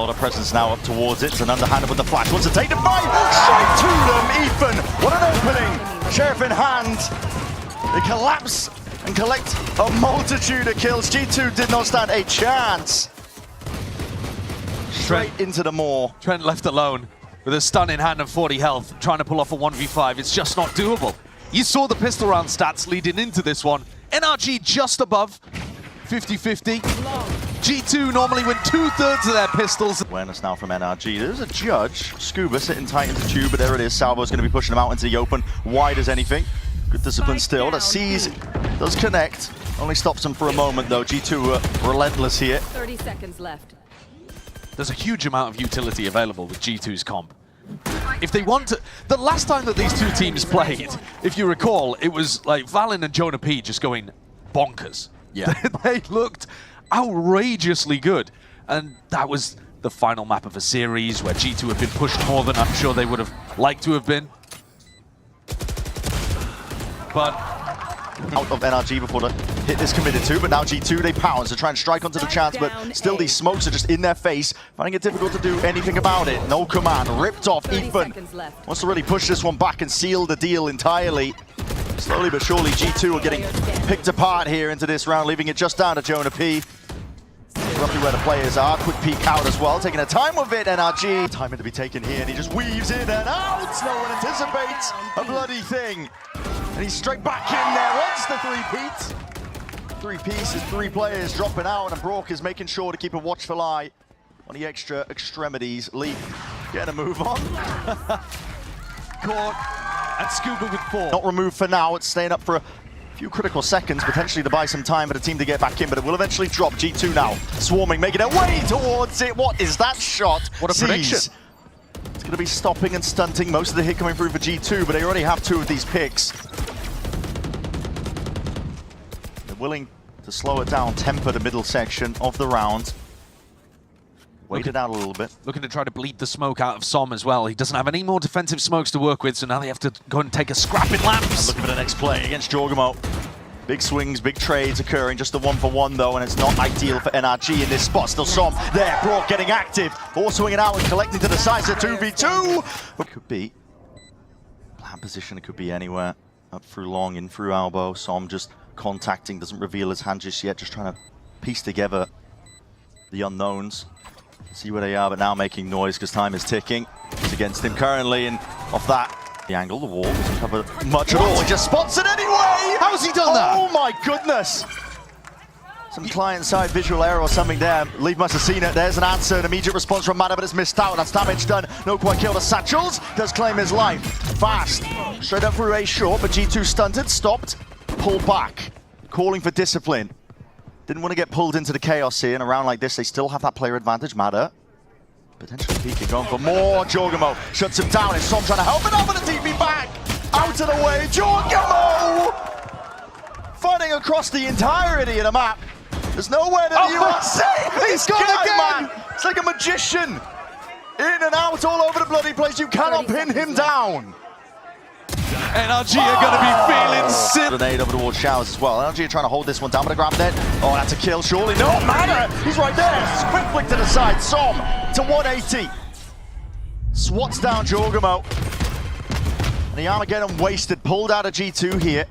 lot of presence now up towards it. It's an underhanded with the flash. Wants to take the fight. Straight to them. Ethan, what an opening. Sheriff in hand. They collapse and collect a multitude of kills. G2 did not stand a chance. Straight into the maw. Trent left alone with a stun in hand and 40 health, trying to pull off a 1v5. It's just not doable. You saw the pistol round stats leading into this one. NRG just above 50-50. G2 normally win 2/3 of their pistols. Awareness now from NRG. There's a judge. Scuba sitting tight into tube, but there it is. Salvo's going to be pushing him out into the open. Wide as anything. Good discipline still. That sees does connect. Only stops him for a moment though. G2 relentless here. 30 seconds left. There's a huge amount of utility available with G2's comp. If they want to, the last time that these two teams played, if you recall, it was like Valin and Jonah P just going bonkers. Yeah. They looked outrageously good. And that was the final map of a series where G2 have been pushed more than I'm sure they would have liked to have been. But out of NRG before the hit is committed to, but now G2 they pounce to try and strike onto the chance, but still these smokes are just in their face, finding it difficult to do anything about it. No command, ripped off. Ethan wants to really push this one back and seal the deal entirely. Slowly but surely G2 are getting picked apart here into this round, leaving it just down to Jonah P. Roughly where the players are. Quick peek out as well, taking a time with it. NRG timing to be taken here, and he just weaves in and out. No one anticipates a bloody thing. And he's straight back in there. What's the three-peat? Three pieces, three players dropping out, and Brock is making sure to keep a watchful eye on the extra extremities. Leap, getting a move on. Caught, and Scuba with 4. Not removed for now, it's staying up for a few critical seconds, potentially to buy some time for the team to get back in, but it will eventually drop. G2 now, swarming, making their way towards it. What is that shot? What a prediction. It's going to be stopping and stunting most of the hit coming through for G2, but they already have 2 of these picks. They're willing to slow it down, temper the middle section of the round. Wait it out a little bit. Looking to try to bleed the smoke out of Som as well. He doesn't have any more defensive smokes to work with, so now they have to go and take a scrap in lamps. Looking for the next play against Jorgamo. Big swings, big trades occurring, just a 1-for-1 though, and it's not ideal for NRG in this spot. Still Som there, Brock getting active. All swinging out and collecting to the sides of 2v2. It could be plan position, it could be anywhere. Up through long, in through elbow. Som just contacting, doesn't reveal his hand just yet, just trying to piece together the unknowns. See where they are, but now making noise because time is ticking. It's against him currently, and off that, the angle, the wall doesn't cover much at all. He just spots it anyway! How's he done that? Oh my goodness! Some client-side visual error or something there. Leaf must have seen it. There's an answer, an immediate response from Mada, but it's missed out. That's damage done. No quite kill to Satchels. Does claim his life. Fast. Straight up through A short, but G2 stunted, stopped, pulled back. Calling for discipline. Didn't want to get pulled into the chaos here. In a round like this, they still have that player advantage. Mada potentially peeking, going for more. Jorgamo shuts him down. It's Som trying to help it up, and the TP back. Out of the way, Jorgamo! Fighting across the entirety of the map. There's nowhere that you are safe. He's got it again! Man. It's like a magician. In and out all over the bloody place. You cannot pin him down. NRG are going to be feeling sick. Grenade over towards Showers as well. NRG are trying to hold this one down with a grab net. Oh, that's a kill, surely. No matter. He's right there. Quick flick to the side. Som to 180. Swats down Jorgamo. And the Armageddon wasted. Pulled out of G2 here.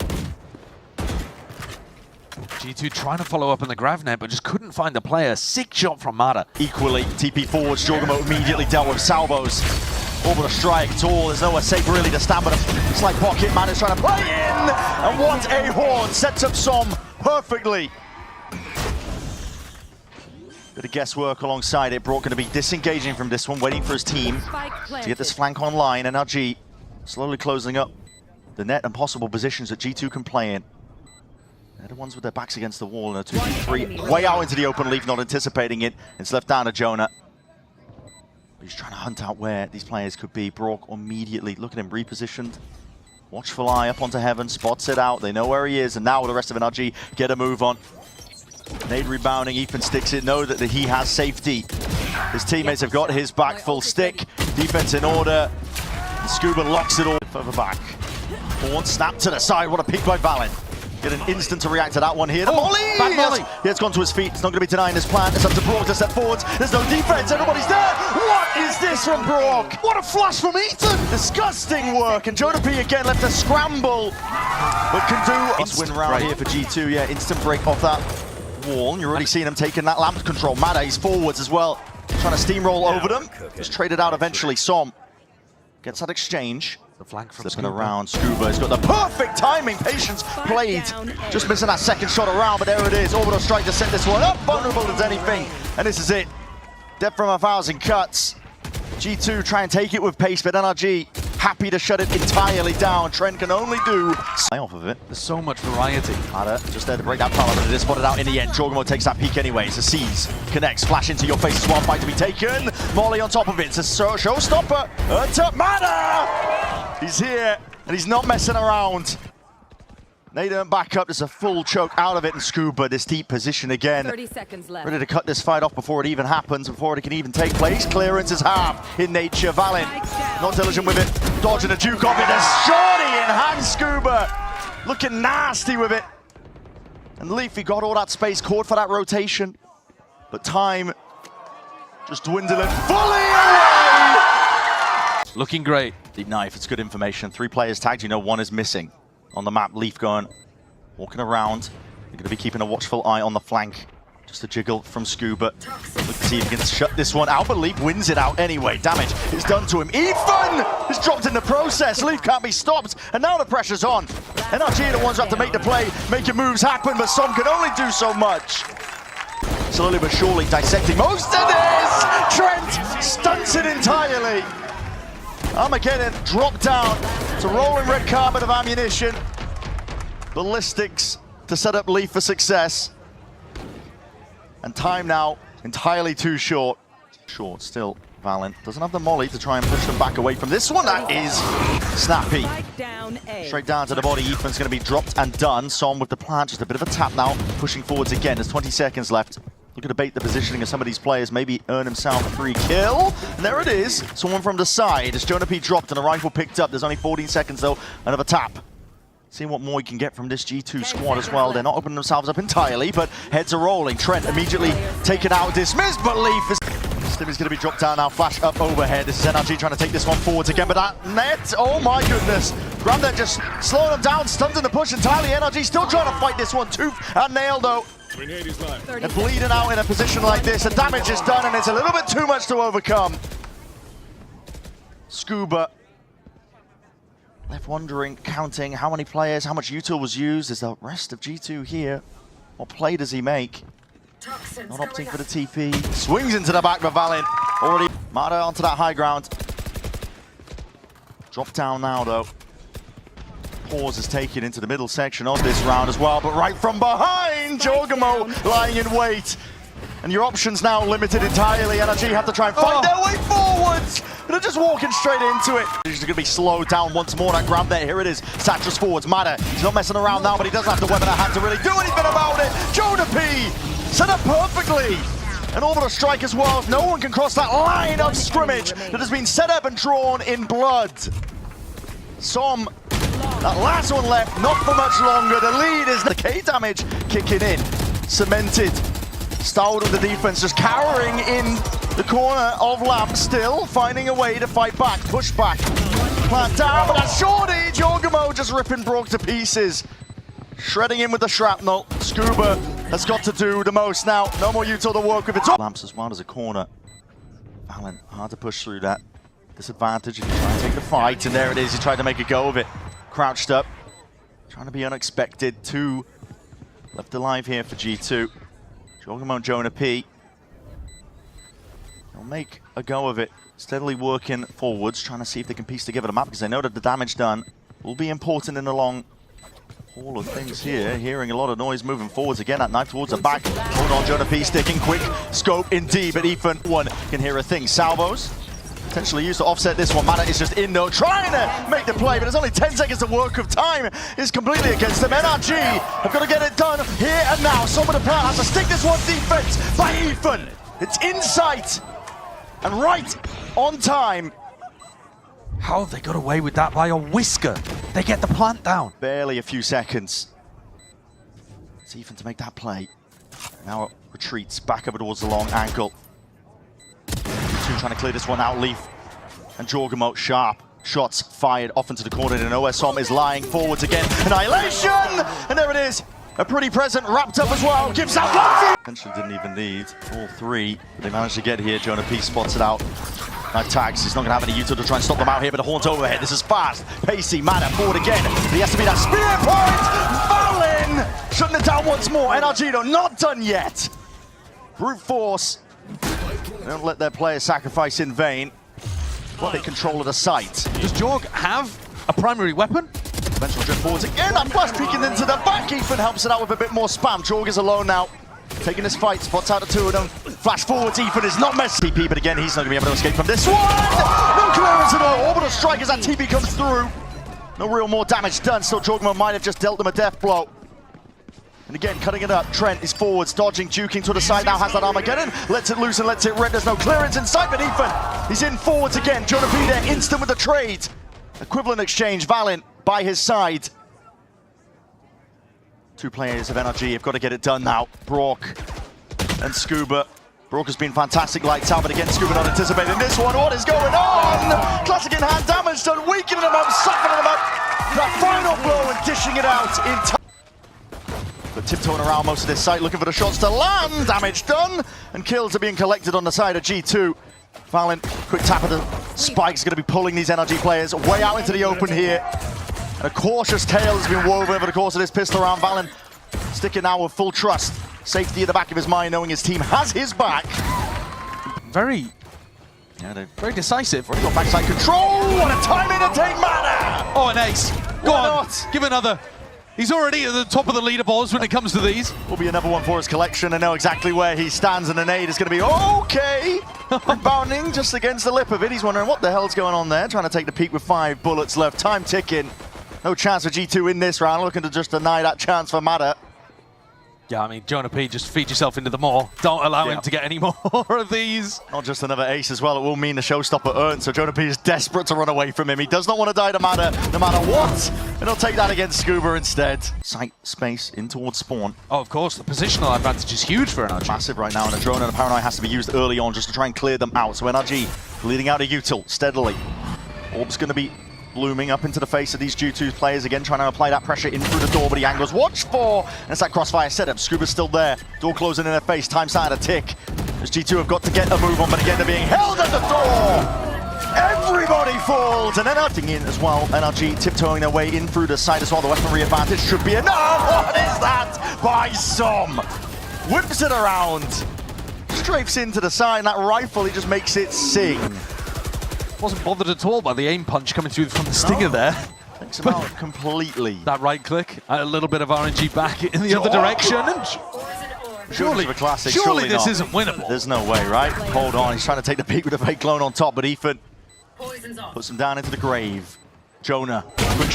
G2 trying to follow up on the grav net, but just couldn't find the player. Sick shot from Mada. Equally, TP forwards. Jorgamo immediately dealt with salvos. Orbital strike at all. There's nowhere safe really to stand, but it's like Pocket Man is trying to play in. And what a horn. Sets up Som perfectly. Bit of guesswork alongside it. Brock going to be disengaging from this one, waiting for his team to get this flank online. NRG slowly closing up the net and possible positions that G2 can play in. They're the ones with their backs against the wall in a 2v3. Way out into the open, Leaf not anticipating it. It's left down to Jonah. He's trying to hunt out where these players could be. Brock immediately, look at him repositioned. Watchful eye up onto heaven, spots it out. They know where he is, and now the rest of NRG get a move on. Nade rebounding, Ethan sticks it, know that he has safety. His teammates have got his back, full stick. Defense in order. And Scuba locks it all further back. Horn snap to the side, what a peek by Valin. Get an instant to react to that one here. The Molly! Bad Molly. Yeah, it's gone to his feet. It's not going to be denying this plan. It's up to Brock to step forwards. There's no defense. Everybody's there. What is this from Brock? What a flash from Ethan! Disgusting work. And Jonah P again left to scramble. But can do a win round here for G2. Yeah, instant break off that wall. And you're already seeing him taking that lamp control. Mada, he's forwards as well. Trying to steamroll over them. Just traded out eventually. Som gets that exchange. The flank from Slipping around, Scuba has got the perfect timing, patience played. Just missing that second shot around, but there it is. Orbital strike to set this one up, vulnerable as anything. And this is it. Dead from 1,000 cuts. G2 try and take it with pace, but NRG happy to shut it entirely down. Trent can only do off of it. There's so much variety. Mada just there to break that power, but it is spotted out in the end. Jorgamo takes that peek anyways. The Seas connects, flash into your face as well. Fight to be taken. Molly on top of it. It's a showstopper. To Mada! He's here, and he's not messing around. They don't back up. There's a full choke out of it, and Scuba, this deep position again. 30 seconds left. Ready to cut this fight off before it even happens, before it can even take place. Clearance is half in nature. Valin, not diligent with it. Dodging a juke off it. There's shorty in hand, Scuba. Looking nasty with it. And Leafy got all that space, caught for that rotation. But time just dwindling fully away. Looking great. Deep knife, it's good information. 3 players tagged, you know 1 is missing. On the map, Leaf going, walking around. You're going to be keeping a watchful eye on the flank. Just a jiggle from Scuba. Look to see if he can shut this one out, but Leaf wins it out anyway. Damage is done to him. Ethan is dropped in the process. Leaf can't be stopped, and now the pressure's on. NRG are the ones who have to make the play, making moves happen, but some can only do so much. Slowly but surely dissecting most of this. Trent stunts it entirely. Armageddon dropped down. It's a rolling red carpet of ammunition. Ballistics to set up Leaf for success. And time now entirely too short. Short still, Valent doesn't have the molly to try and push them back away from this one. That is snappy. Straight down to the body. Ethan's going to be dropped and done. Som with the plant, just a bit of a tap now. Pushing forwards again. There's 20 seconds left. Looking to bait the positioning of some of these players, maybe earn himself a free kill. And there it is, someone from the side. As Jonah P dropped and a rifle picked up. There's only 14 seconds though, another tap. Seeing what more he can get from this G2 squad as well. They're not opening themselves up entirely, but heads are rolling. Trent immediately taken out, dismissed, but Leaf is... Stimmy's going to be dropped down now, flash up overhead. This is NRG trying to take this one forwards again, but that net, oh my goodness. Grandad just slowing them down, stunned in the push entirely. NRG still trying to fight this one, tooth and nail though. And bleeding out in a position like this, the damage is done and it's a little bit too much to overcome. Scuba left wondering, counting how many players, how much util was used. Is the rest of G2 here? What play does he make? Not opting for the TP. Swings into the back, but Valin already. Mada onto that high ground. Drop down now though. Pause is taken into the middle section of this round as well, but right from behind, Jorgamo lying in wait. And your options now limited entirely. NRG have to try and fight their way forwards. They're just walking straight into it. He's going to be slowed down once more. That grab there, here it is. Satchus forwards, Mada. He's not messing around now, but he doesn't have the weapon at hand to really do anything about it. Jonah P set up perfectly. An orbital strike as well. No one can cross that line of scrimmage that has been set up and drawn in blood. Som, that last one left, not for much longer. The lead is the K damage kicking in. Cemented. Stalled with the defense, just cowering in the corner of Lamp, still finding a way to fight back, push back. Plant down, but that's shorty. Jorgamo just ripping Brock to pieces. Shredding him with the shrapnel. Scuba has got to do the most now. No more util to work with. It's Lamps as well as a corner. Valent, hard to push through that. Disadvantage, he's trying to take the fight, and there it is. He tried to make a go of it. Crouched up, trying to be unexpected. 2 left alive here for G2. Jorgamo and Jonah P. They'll make a go of it, steadily working forwards, trying to see if they can piece together the map, because they know that the damage done will be important in the long haul of things here. Hearing a lot of noise moving forwards again. That knife towards the back. Hold on, Jonah P sticking quick scope indeed, but Ethan one can hear a thing. Salvos potentially used to offset this one. Mada is just in though, trying to make the play, but there's only 10 seconds of work of time is completely against them. NRG have got to get it done here and now. Some of the plan has to stick this one defense by Ethan. It's in sight and right on time. How have they got away with that by a whisker? They get the plant down. Barely a few seconds. It's Ethan to make that play. Now it retreats back over towards the long ankle. G2 trying to clear this one out. Leaf and Jorgamo sharp. Shots fired off into the corner, and OSOM is lying forwards again. Annihilation! And there it is. A pretty present wrapped up as well. Gives out one. Potentially didn't even need all three. But they managed to get here. Jonah P spots it out. Now tags. He's not going to have any util to try and stop them out here, but the horn's overhead. This is fast. Pacey, Mana forward again. He has to be that spear point. Valin shutting it down once more. NRG though not done yet. Brute force. They don't let their players sacrifice in vain. Well, they control of the site. Does Jorg have a primary weapon? Eventual drift forwards again. That flash peeking into the back. Ethan helps it out with a bit more spam. Jorg is alone now. Taking this fight, spots out the two of them. Flash forwards, Ethan is not messy. TP, but again, he's not going to be able to escape from this one. No clearance at all. Orbital strike as that TP comes through. No real more damage done. Still, Jorgamo might have just dealt them a death blow. And again, cutting it up. Trent is forwards, dodging, juking to the side. Now has that Armageddon. Lets it loose and lets it rip. There's no clearance in sight, but Ethan, he's in forwards again. Jonah P there, instant with the trade. Equivalent exchange, Valin by his side. Two players of NRG have got to get it done now. Brock and Scuba. Brock has been fantastic lights out, but again, Scuba not anticipating this one. What is going on? Classic in hand damage done, weakening them up, softening them up. That final blow and dishing it out in time. But tiptoeing around most of this site, looking for the shots to land. Damage done, and kills are being collected on the side of G2. Valin, quick tap of the spike's going to be pulling these NRG players way out into the open here. And a cautious tale has been woven over the course of this pistol round. Valin sticking now with full trust. Safety at the back of his mind, knowing his team has his back. Very decisive. Already got backside control. What a timing to take Mana! Oh, an ace. Go Why on, not? give another. He's already at the top of the leaderboards when it comes to these. Will be another one for his collection and know exactly where he stands, and the nade is going to be okay. Rebounding just against the lip of it. He's wondering what the hell's going on there. Trying to take the peak with 5 bullets left. Time ticking. No chance for G2 in this round. Looking to just deny that chance for Mada. Yeah, I mean, Jonah P, just feed yourself into the maw. Don't allow him to get any more of these. Not just another ace as well. It will mean the showstopper earned. So Jonah P is desperate to run away from him. He does not want to die to Mada, no matter what. And he'll take that against Scuba instead. Sight space in towards spawn. Oh, of course, the positional advantage is huge for NRG. Massive right now, and a drone and a paranoid has to be used early on just to try and clear them out. So NRG leading out a util steadily. Orb's going to be blooming up into the face of these G2 players again, trying to apply that pressure in through the door, but he angles. Watch for, and it's that crossfire setup. Scuba's still there. Door closing in their face. Time starting to tick. As G2 have got to get a move on, but again they're being held at the door. Everybody falls, and then NRG in as well. NRG tiptoeing their way in through the side as well. The weaponry advantage should be enough. What is that? By some. Whips it around. Strafes into the side, and that rifle, he just makes it sing. Wasn't bothered at all by the aim punch coming through from the stinger there. Takes him out completely. That right click, a little bit of RNG back in the other direction. And surely this not. isn't winnable. There's no way, right? Hold on, he's trying to take the peak with a fake clone on top, but Ethan puts him down into the grave. Jonah, quick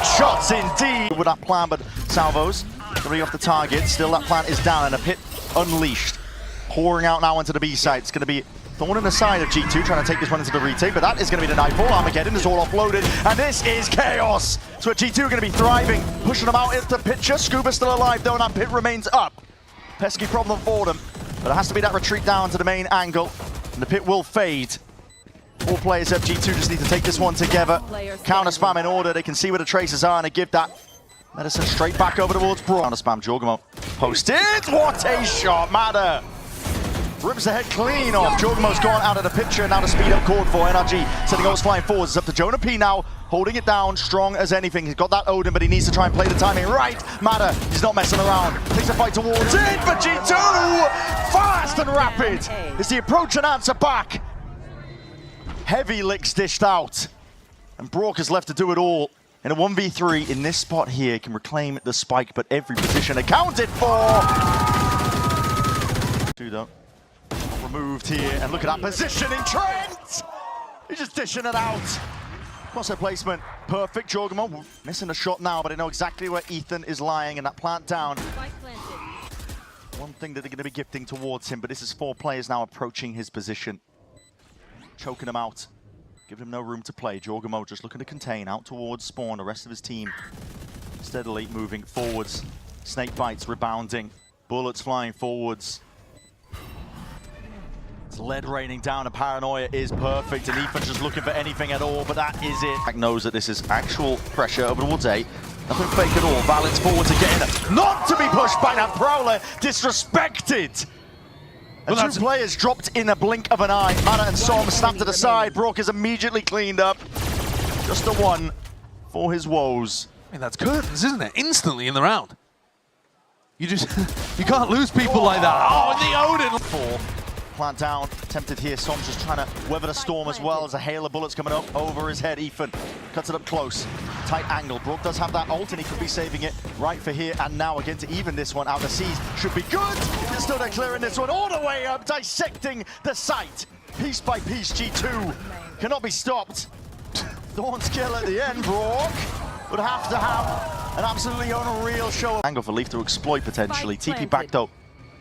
shots indeed with that plan, but salvos, 3 off the target. Still that plant is down, and a pit unleashed. Pouring out now into the B site. It's going to be Thorn in the side of G2, trying to take this one into the retake, but that is going to be the nightfall. Armageddon is all offloaded, and this is chaos. So G2 are going to be thriving, pushing them out into the picture. Scuba's still alive though, and that pit remains up. Pesky problem for them, but it has to be that retreat down to the main angle, and the pit will fade. 4 players up, G2 just need to take this one together. Counter spam in order, they can see where the traces are, and they give that medicine straight back over towards Brock. Counter spam, Jorgamo posted. What a shot, Mada! Rips the head clean off. Jorgamo's gone out of the picture. Now the speed up called for NRG. Setting goals flying forwards. It's up to Jonah P now. Holding it down. Strong as anything. He's got that Odin, but he needs to try and play the timing right. Mada, he's not messing around. Takes a fight towards it, but G2! Fast and rapid. It's the approach and answer back. Heavy licks dished out. And Brock is left to do it all. In a 1v3 in this spot here, can reclaim the spike, but every position accounted for. 2 though. Removed here, and look at that positioning, Trent! He's just dishing it out. Crosshair placement, perfect. Jorgamo missing a shot now, but I know exactly where Ethan is lying, and that plant down. One thing that they're going to be gifting towards him, but this is 4 players now approaching his position. Choking him out, giving him no room to play. Jorgamo just looking to contain out towards spawn. The rest of his team steadily moving forwards. Snake bites rebounding. Bullets flying forwards. It's lead raining down, and Paranoia is perfect, and Ethan's just looking for anything at all, but that is it. Jack knows that this is actual pressure over towards A. Nothing fake at all. Valent's forwards again. Not to be pushed by that Prowler. Disrespected. And two players dropped in a blink of an eye. Mana and Som snapped to the side. Brock is immediately cleaned up. Just the one for his woes. I mean, that's curtains, isn't it? Instantly in the round. You just, you can't lose people like that. Oh, and the Odin. Four. Plant down, tempted here. Som's just trying to weather the storm as well as a hail of bullets coming up over his head. Ethan cuts it up close. Tight angle. Brook does have that ult and he could be saving it right for here and now. Again to even this one out. The seas should be good. It's still they're clearing this one all the way up, dissecting the site. Piece by piece, G2 cannot be stopped. Thorn's kill at the end. Brook would have to have an absolutely unreal show. Angle for Leaf to exploit potentially. TP back though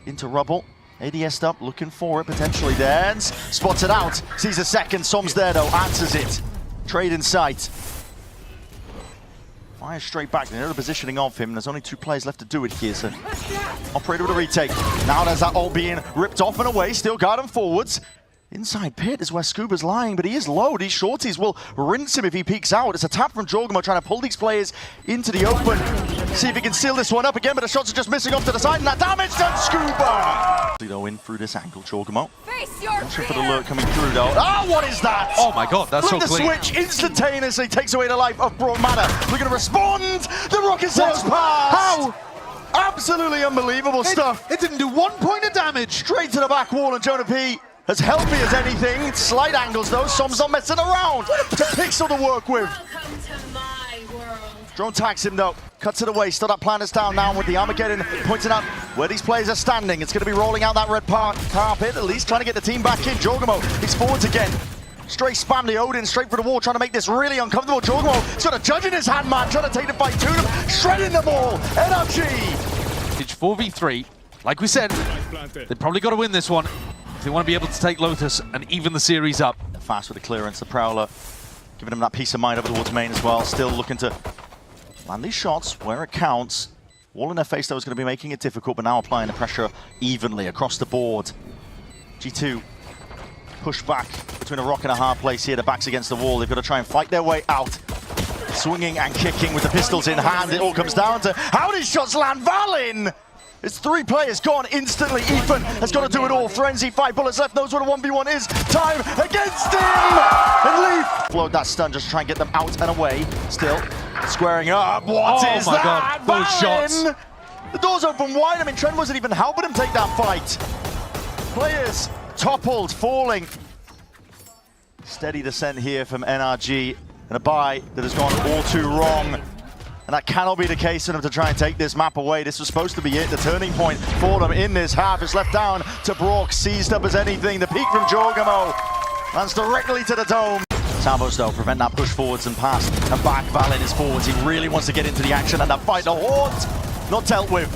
into rubble. ADS'd up, looking for it potentially there. Spots it out, sees a second. Som's there though, answers it. Trade in sight. Fires straight back. They know the positioning of him. There's only two players left to do it here, so Operator with a retake. Now there's that ult being ripped off and away. Still guarding forwards. Inside pit is where Scuba's lying, but he is low. These shorties will rinse him if he peeks out. It's a tap from Jorgamo trying to pull these players into the open. See if he can seal this one up again, but the shots are just missing off to the side, and that damage done Scuba! Though in through this angle, Jorgamo. Watching for the lurk coming through though. Oh, what is that? Oh my god, that's Flip so clean. the switch instantaneously takes away the life of Brock Mana. We're going to respond. The rocket sails past. How? Absolutely unbelievable stuff. It didn't do 1 point of damage. Straight to the back wall, and Jonah P. as healthy as anything. Slight angles though, Som's not messing around. To Pixel to work with. Welcome to my world. Drone tags him though, cuts it away, still that plan is down now with the Armageddon pointing out where these players are standing. It's going to be rolling out that red carpet, at least trying to get the team back in. Jorgamo, he's forwards again. Straight spam the Odin straight for the wall, trying to make this really uncomfortable. Jorgamo, he's got a judge in his hand, man, trying to take the fight to them, shredding them all. NRG! It's 4v3. Like we said, they've probably got to win this one if they want to be able to take Lotus and even the series up. Fast with the clearance, the Prowler giving him that peace of mind over towards main as well. Still looking to land these shots where it counts. Wall in their face though is going to be making it difficult, but now applying the pressure evenly across the board. G2 push back between a rock and a hard place here. The back's against the wall. They've got to try and fight their way out. Swinging and kicking with the pistols in hand. It all comes down to how these shots land. Valin! It's 3 players gone instantly. Ethan has got to do it all. Frenzy, 5 bullets left. Knows what a 1v1 is. Time against him! And Leaf float that stun just to try and get them out and away. Still squaring up. What is my that? God, those Valin! shots. The door's open wide. I mean, Trent wasn't even helping him take that fight. Players toppled, falling. Steady descent here from NRG. And a buy that has gone all too wrong. And that cannot be the case for them to try and take this map away. This was supposed to be it, the turning point for them in this half. It's left down to Brock, seized up as anything. The peek from Jorgamo lands directly to the dome. Salvos though, prevent that push forwards and pass. And back, Valin is forwards. He really wants to get into the action and that fight. The Horde, not dealt with.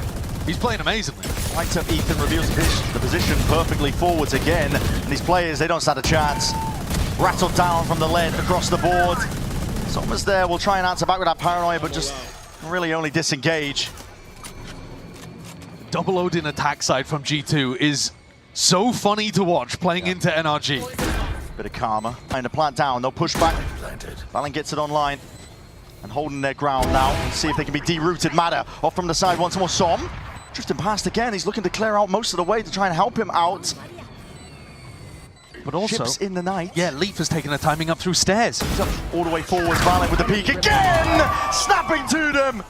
He's playing amazingly. Lights up Ethan, reveals the position perfectly forwards again. And these players, they don't stand a chance. Rattled down from the lead across the board. Somers there will try and answer back with that paranoia, but just really only disengage. Double Odin attack side from G2 is so funny to watch playing into NRG. Bit of karma. Trying to plant down, they'll push back. Valin gets it online and holding their ground now. And see if they can be derooted. Matter off from the side once more. Som drifting past again. He's looking to clear out most of the way to try and help him out. But also, Ships in the night. yeah, Leaf has taken the timing up through stairs. All the way forwards, Valin with the peak again! Snapping to them!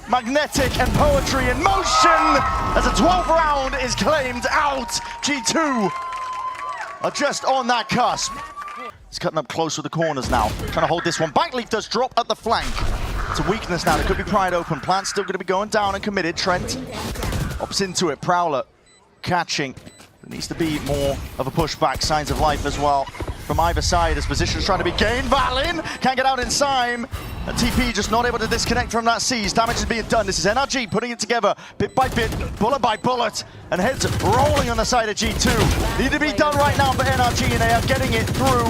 Magnetic and poetry in motion as a 12th round is claimed out. G2 are just on that cusp. He's cutting up close with the corners now. Trying to hold this one back. Leaf does drop at the flank. It's a weakness now. It could be pried open. Plant's still going to be going down and committed. Trent opts into it. Prowler catching. There needs to be more of a pushback, signs of life as well from either side as positions trying to be gained. Valin can't get out in time. And TP just not able to disconnect from that seize. Damage is being done. This is NRG putting it together bit by bit, bullet by bullet, and heads rolling on the side of G2. Need to be done right now for NRG, and they are getting it through.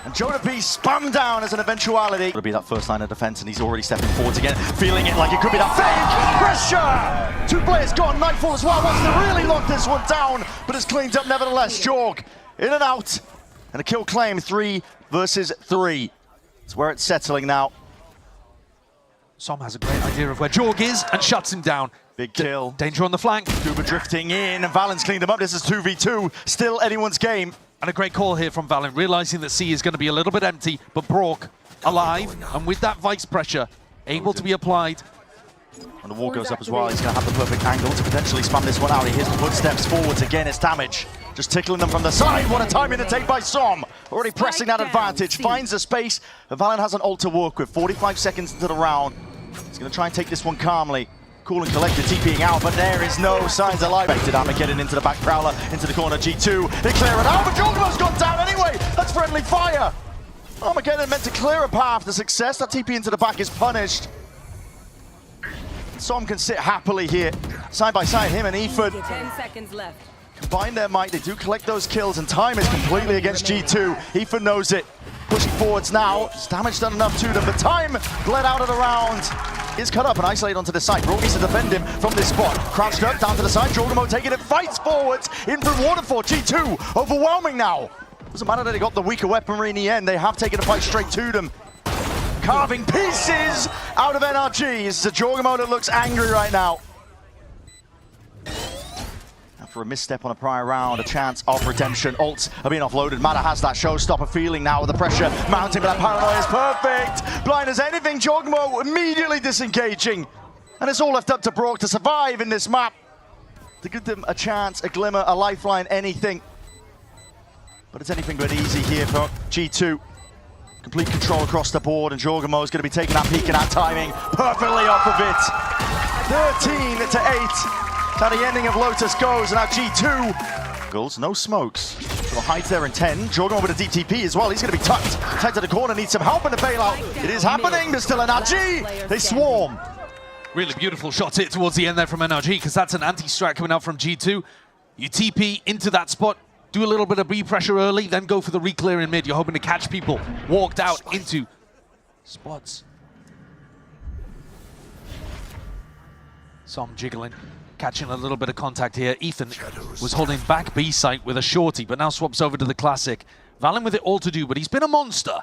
And Jonah B spun down as an eventuality. It'll be that first line of defense, and he's already stepping forwards again, feeling it like it could be that fake pressure. Two players gone, Nightfall as well, wants to really lock this one down, but it's cleaned up nevertheless. Jorg in and out, and a kill claim, 3 versus 3. It's where it's settling now. Som has a great idea of where Jorg is and shuts him down. Big kill. Danger on the flank. Scuba drifting in, and Valen's cleaned him up. This is 2v2, still anyone's game. And a great call here from Valorant, realizing that C is going to be a little bit empty, but Brock alive, and with that Vice pressure able to be applied. And the wall goes up as well. He's going to have the perfect angle to potentially spam this one out. He hears the footsteps forwards again. It's damage. Just tickling them from the side. What a timing to take by Som. Already pressing that advantage. Finds the space. Valen has an ult to work with. 45 seconds into the round. He's going to try and take this one calmly. Cool and collected, TPing out, but there is no signs of life. Vect Armageddon into the back prowler, into the corner, G2. They clear it out, but Jorgo's gone down anyway. That's friendly fire. Armageddon meant to clear a path to success. That TP into the back is punished. Som can sit happily here, side by side, him and Ethan. 10 seconds left. Combine their might, they do collect those kills, and time is completely against G2. Ethan knows it. Pushing forwards now. It's damage done enough to them, but time bled out of the round. Is cut up and isolated onto the side. Brock needs to defend him from this spot. Crouched up, down to the side. Jorgamo taking it, fights forwards. In for Waterfall. G2 overwhelming now. Doesn't matter that they got the weaker weaponry in the end. They have taken a fight straight to them. Carving pieces out of NRG. This is a Jorgamo that looks angry right now. For a misstep on a prior round, a chance of redemption. Ults are being offloaded. Mada has that showstopper feeling now with the pressure mounting, but that paranoia is perfect. Blind as anything, Jorgamo immediately disengaging. And it's all left up to Brock to survive in this map. To give them a chance, a glimmer, a lifeline, anything. But it's anything but easy here for G2. Complete control across the board, and Jorgamo is going to be taking that peek and that timing perfectly off of it. 13 to 8. How the ending of Lotus goes, and now G2. Goals, no smokes. So hides there in 10. Jorgamo with a deep TP as well. He's going to be tucked. Tight to the corner, needs some help in the bailout. It is happening. There's still an NRG. They swarm. Really beautiful shot hit towards the end there from NRG, because that's an anti-strat coming out from G2. You TP into that spot, do a little bit of B pressure early, then go for the re-clear in mid. You're hoping to catch people walked out into spots. Som jiggling. Catching a little bit of contact here. Ethan was holding back B site with a shorty, but now swaps over to the classic. Valen with it all to do, but he's been a monster.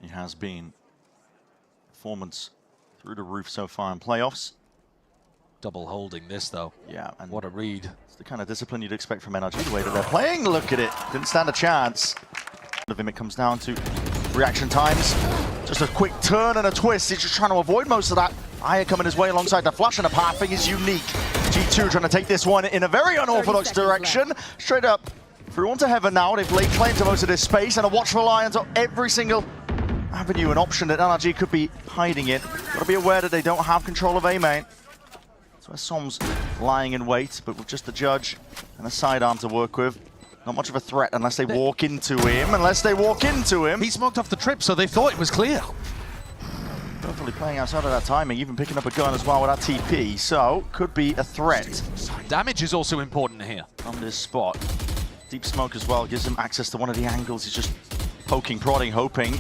He has been. Performance through the roof so far in playoffs. Double holding this though. Yeah, and what a read. It's the kind of discipline you'd expect from NRG, the way that they're playing. Look at it. Didn't stand a chance. Of him, it comes down to reaction times. Just a quick turn and a twist. He's just trying to avoid most of that. Aya coming his way alongside the flash, and a pathing is unique. G2 trying to take this one in a very unorthodox direction. Straight up through onto heaven now. They've laid claim to most of this space, and a watchful eye on every single avenue and option that NRG could be hiding in. Got to be aware that they don't have control of A main. That's where Som's lying in wait, but with just the judge and a sidearm to work with. Not much of a threat unless they walk into him. He smoked off the trip, so they thought it was clear. Perfectly playing outside of that timing, even picking up a gun as well with that TP, so could be a threat. Damage is also important here. From this spot. Deep smoke as well, gives him access to one of the angles. He's just poking, prodding, hoping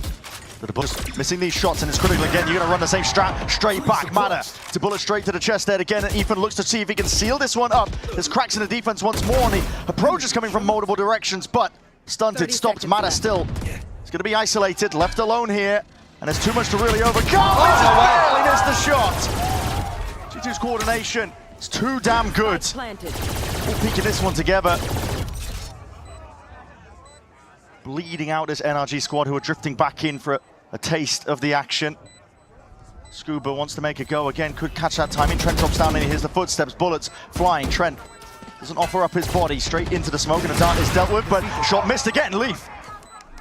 that the bullet's missing these shots, and it's critical again. You're going to run the same strat straight back. Mada to bullet straight to the chest there again, and Ethan looks to see if he can seal this one up. There's cracks in the defense once more, and the approach is coming from multiple directions, but stunted, stopped. Mada still. He's going to be isolated, left alone here. And there's too much to really overcome. Oh, he missed the shot. G2's coordination is too damn good. All peeking this one together. Bleeding out this NRG squad, who are drifting back in for a taste of the action. Scuba wants to make a go again, could catch that timing. Trent drops down and he hears the footsteps, bullets flying. Trent doesn't offer up his body, straight into the smoke, and the dart is dealt with, but shot missed again. Leaf.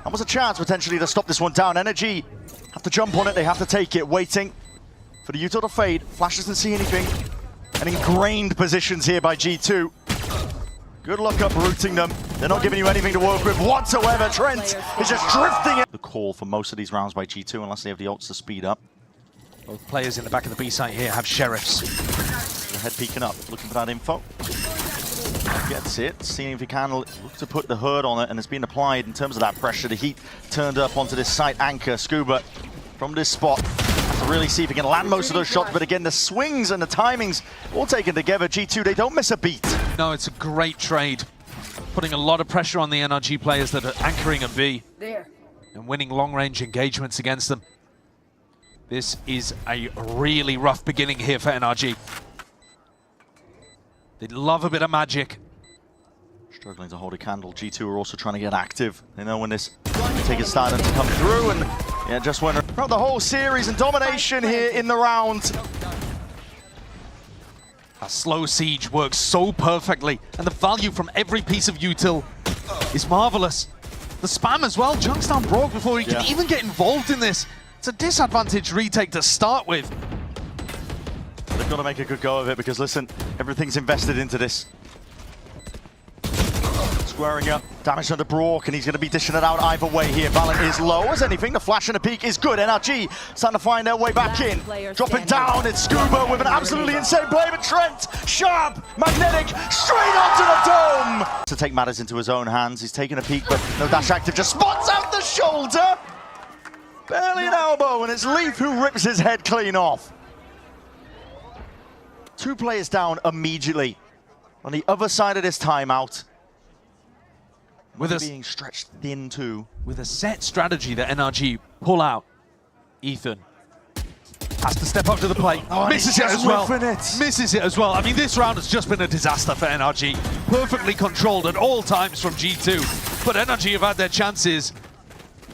That was a chance potentially to stop this one down. NRG have to jump on it, they have to take it, waiting for the util to fade. Flash doesn't see anything. And ingrained positions here by G2. Good luck uprooting them. They're not giving you anything to work with whatsoever. Trent is just drifting it. The call for most of these rounds by G2, unless they have the ults to speed up. Both players in the back of the B site here have sheriffs. The head peeking up, looking for that info. Gets it, seeing if he can look to put the hurt on it, and it's been applied in terms of that pressure. The heat turned up onto this site anchor. Scuba from this spot has to really see if he can land most of those shots, but again, the swings and the timings all taken together. G2, they don't miss a beat. No, it's a great trade. Putting a lot of pressure on the NRG players that are anchoring a B and winning long-range engagements against them. This is a really rough beginning here for NRG. They love a bit of magic. Struggling to hold a candle. G2 are also trying to get active. They know when this take is starting to come through, and yeah, just went throughout the whole series and domination here in the round. A slow siege works so perfectly, and the value from every piece of util is marvelous. The spam as well, chunks down Brock before he can even get involved in this. It's a disadvantage retake to start with. They've got to make a good go of it because, listen, everything's invested into this. Squaring up, damage under Brock, and he's going to be dishing it out either way here. Valorant is low as anything. The flash and the peak is good. NRG starting to find their way back in. Dropping down, it's Scuba with an absolutely insane play, but Trent, sharp, magnetic, straight onto the dome! To take matters into his own hands. He's taking a peek, but no dash active, just spots out the shoulder! Barely an elbow, and it's Leaf who rips his head clean off. 2 players down immediately. On the other side of this timeout, with us being stretched thin too. With a set strategy that NRG pull out, Ethan has to step up to the plate. Misses it as well. Misses it as well. I mean, this round has just been a disaster for NRG. Perfectly controlled at all times from G2. But NRG have had their chances,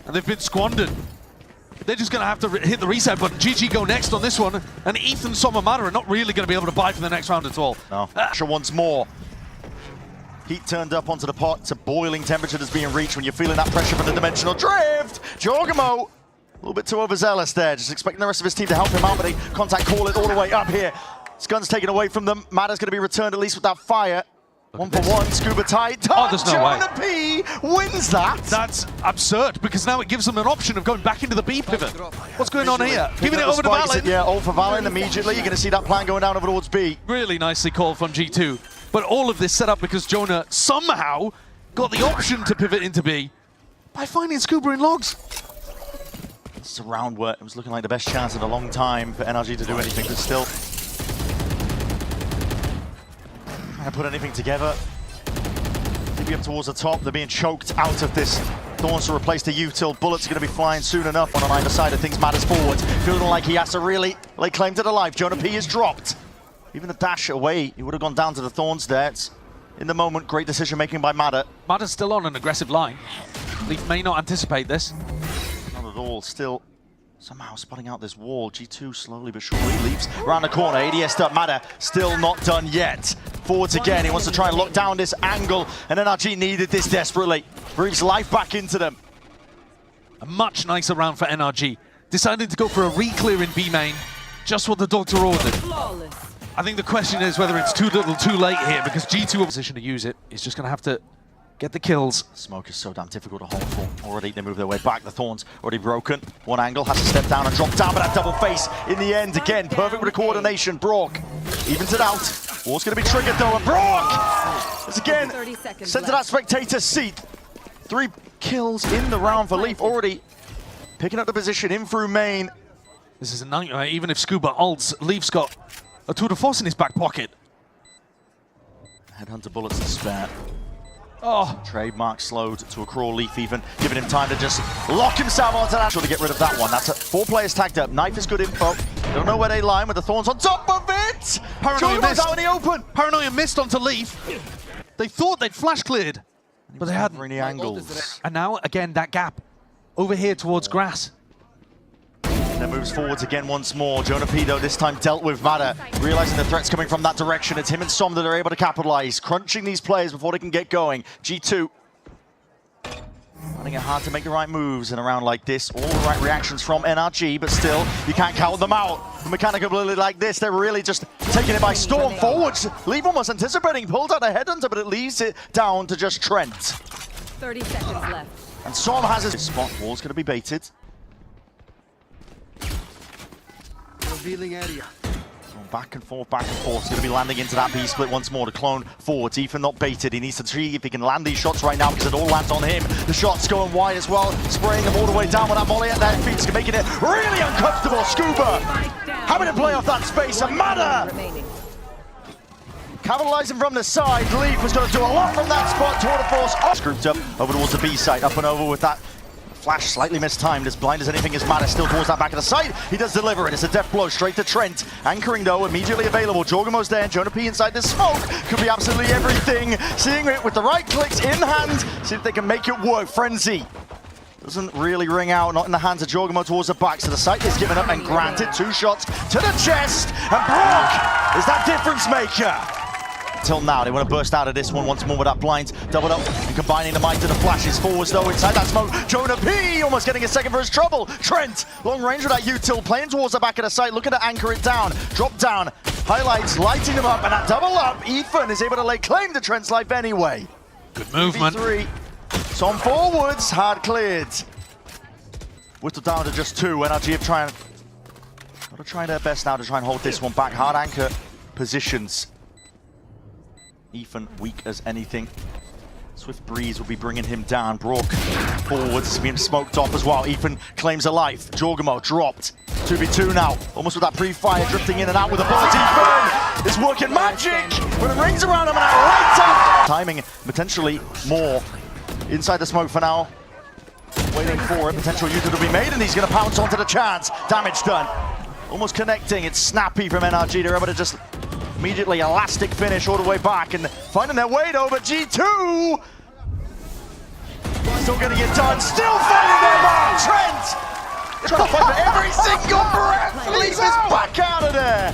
and they've been squandered. They're just going to have to hit the reset button. GG go next on this one, and Ethan Sommermatter are not really going to be able to buy for the next round at all. No, pressure once more. Heat turned up onto the pot. It's a boiling temperature that's being reached when you're feeling that pressure from the dimensional drift. Jorgamo, a little bit too overzealous there, just expecting the rest of his team to help him out, but they contact call it all the way up here. His gun's taken away from them. Matter's going to be returned at least with that fire. 1 for 1, Scuba tight. Oh, there's no way. Jonah P wins that. That's absurd, because now it gives them an option of going back into the B pivot. What's going on here? Giving it over to Valorant. Yeah, all for Valorant immediately. You're going to see that plan going down over towards B. Really nicely called from G2. But all of this set up because Jonah somehow got the option to pivot into B by finding Scuba in logs. It's a round where it was looking like the best chance in a long time for NRG to do anything, but still trying to put anything together. Maybe up towards the top. They're being choked out of this. Thorns to replace the util. Bullets are going to be flying soon enough on either side of things. Matters forward. Feeling like he has to really lay claim to the life. Jonah P is dropped. Even the dash away, he would have gone down to the Thorns there. It's, in the moment, great decision making by Matter. Matter's still on an aggressive line. Leaf may not anticipate this. Not at all. Still somehow spotting out this wall. G2 slowly but surely leaps around the corner. ADS up. Matter still not done yet. Forwards again. He wants to try and lock down this angle, and NRG needed this desperately. Breathes life back into them. A much nicer round for NRG. Deciding to go for a re-clear in B main. Just what the doctor ordered. Flawless. I think the question is whether it's too little too late here, because G2 in position to use it. He's just going to have to get the kills. Smoke is so damn difficult to hold for. Already they move their way back. The Thorns already broken. One angle has to step down and drop down, but that double face in the end. Again, perfect with the coordination. Brock evens it out. Wall's going to be triggered though, and Brock is again sent to that spectator seat. 3 kills in the round for Leaf, already picking up the position in through main. This is a nightmare. Even if Scuba ults, Leaf's got a tour de force in his back pocket. Headhunter bullets to spare. Oh, Trademark slowed to a crawl. Leaf even giving him time to just lock himself onto that. To get rid of that one. That's 4 players tagged up. Knife is good info. Don't know where they lie with the Thorns on top of it. Paranoia missed out in the open. Paranoia missed onto Leaf. They thought they'd flash cleared, but they hadn't. Any angles. And now again that gap over here towards grass. Then moves forwards again once more. Jonah P, though, this time dealt with Matter. Realizing the threat's coming from that direction. It's him and Som that are able to capitalize. Crunching these players before they can get going. G2 finding it hard to make the right moves in a round like this. All the right reactions from NRG, but still, you can't count them out. The mechanical ability like this, they're really just taking it by storm. Forwards, Leave almost anticipating. Pulled out a headhunter, but it leaves it down to just Trent. 30 seconds left. And Som has his spot. Wall's going to be baited. Revealing area. Back and forth, back and forth. He's going to be landing into that B split once more to clone forwards. Ethan not baited. He needs to see if he can land these shots right now because it all lands on him. The shots going wide as well, spraying them all the way down with that molly at their feet, making it really uncomfortable. Scuba having to play off that space. And Mada capitalizing from the side. Leaf was going to do a lot from that spot. Tour de force grouped up over towards the B site, up and over with that. Flash slightly mistimed, as blind as anything is Mada still towards that back of the site. He does deliver it. It's a death blow straight to Trent. Anchoring though, immediately available. Jorgamo's there. Jonah P inside the smoke. Could be absolutely everything. Seeing it with the right clicks in hand. See if they can make it work. Frenzy doesn't really ring out. Not in the hands of Jorgamo towards the back. So the site is given up and granted. 2 shots to the chest. And Brock is that difference maker. Till now, they want to burst out of this one once more with that blind. Doubled up and combining the mic to the flashes. Forwards though inside that smoke. Jonah P almost getting a second for his trouble. Trent, long range with that util, playing towards the back of the site, looking to anchor it down. Drop down, highlights, lighting them up, and that double up. Ethan is able to lay claim to Trent's life anyway. Good movement. 3. Some forwards, hard cleared. Whittled down to just 2. NRG have trying their best now to try and hold this one back. Hard anchor positions. Ethan weak as anything. Swift breeze will be bringing him down. Brock forwards, being smoked off as well. Ethan claims a life. Jorgamo dropped. 2v2 now. Almost with that pre-fire, drifting in and out with a bullet. Ethan is working magic when it rings around him and lights up. Timing potentially more. Inside the smoke for now. Waiting for it. Potential util to be made, and he's going to pounce onto the chance. Damage done. Almost connecting. It's snappy from NRG. They're able to just immediately elastic finish all the way back and finding their way over. G2 still getting it done, still finding their mark. Trent trying to fight for every single breath. Leaves his back out of there.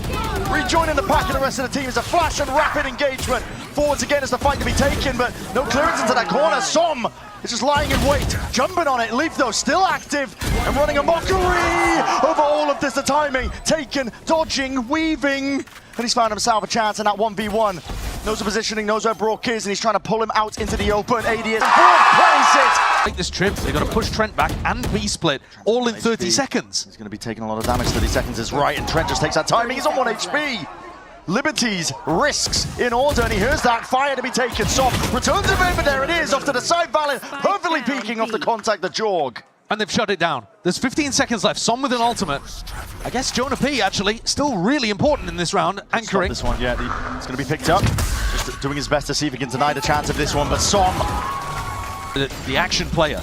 Rejoining the pack, and the rest of the team is a flash and rapid engagement. Forwards again is the fight to be taken, but no clearance into that corner. Som is just lying in wait, jumping on it. Leaf though still active and running a mockery over all of this. The timing taken, dodging, weaving. And he's found himself a chance in that 1v1. Knows the positioning, knows where Brock is, and he's trying to pull him out into the open. AD and Brock plays it! Take this trip, they've got to push Trent back and B-split, all in 30 seconds. He's going to be taking a lot of damage. 30 seconds is right, and Trent just takes that timing. He's on 1 HP. Liberties, risks in order, and he hears that fire to be taken. Soft returns him over, there it is, off to the side, Valorant, perfectly peeking off the contact, the Jorg. And they've shut it down. There's 15 seconds left, Som with an ultimate. I guess Jonah P actually still really important in this round, anchoring. This one, yeah, it's going to be picked up. Just doing his best to see if he can deny the chance of this one, but Som. The action player.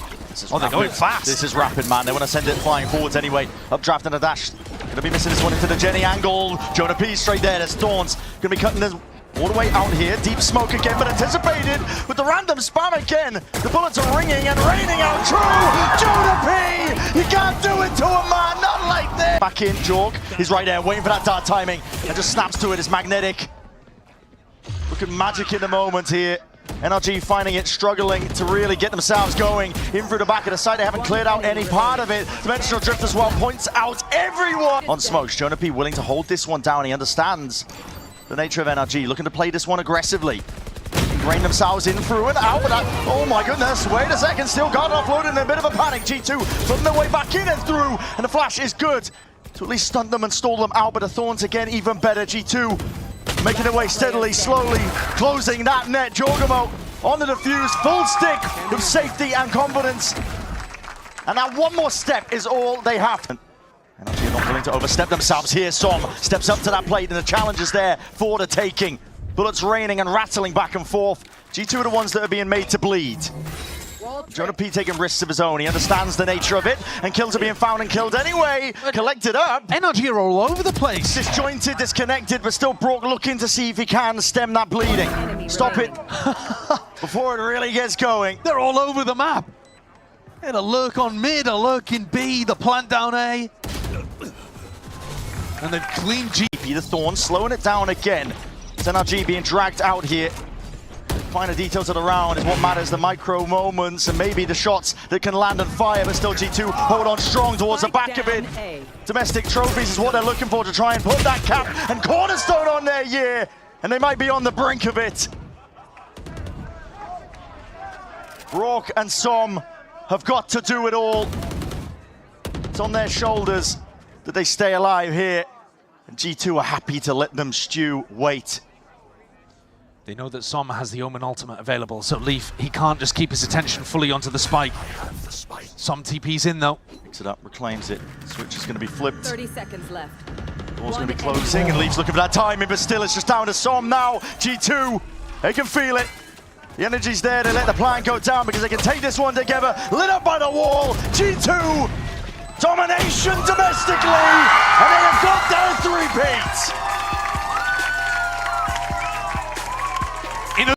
Oh, they're going fast. This is rapid, man. They want to send it flying forwards anyway. Updraft and a dash. Going to be missing this one into the Jenny angle. Jonah P straight there. There's Thorns. Going to be cutting this all the way out here. Deep smoke again, but anticipated with the random spam again. The bullets are ringing and raining out true. Jonah P! You can't do it to a man, not like this. Back in, Jorg. He's right there, waiting for that dart timing. And just snaps to it. It's magnetic. Look at magic in the moment here. NRG finding it, struggling to really get themselves going. In through the back of the site, they haven't cleared out any part of it. Dimensional drift as well points out everyone. On smokes, Jonah P willing to hold this one down. He understands the nature of NRG, looking to play this one aggressively. Ingrain themselves in through and out, but oh my goodness, wait a second, still got offloaded in a bit of a panic. G2 putting their way back in and through, and the flash is good to at least stun them and stall them out, but the Thorns again, even better. G2 making their way steadily, slowly, closing that net. Jorgamo on the defuse, full stick with safety and confidence. And that one more step is all they have. And NRG not willing to overstep themselves here. Som steps up to that plate, and the challenge is there for the taking. Bullets raining and rattling back and forth. G2 are the ones that are being made to bleed. Jonah P taking risks of his own. He understands the nature of it, and kills are being found and killed anyway. Collected up. NRG are all over the place. Disjointed, disconnected, but still Brock looking to see if he can stem that bleeding. Stop it before it really gets going. They're all over the map. They had a lurk on mid, a lurk in B, the plant down A. And they've cleaned G. The Thorn slowing it down again. It's NRG being dragged out here. Finer details of the round is what matters, the micro moments and maybe the shots that can land and fire, but still G2 hold on strong towards the back of it. Domestic trophies is what they're looking for to try and put that cap and cornerstone on their year, and they might be on the brink of it. Brock and Som have got to do it all. It's on their shoulders that they stay alive here. G2 are happy to let them stew, wait. They know that Som has the Omen ultimate available, so Leaf, he can't just keep his attention fully onto the spike. Som TP's in though. Picks it up, reclaims it. Switch is going to be flipped. 30 seconds left. Door's going to be closing, and Leaf's looking for that timing, but still it's just down to Som now. G2, they can feel it. The energy's there, they let the plan go down because they can take this one together. Lit up by the wall, G2, domination domestically, and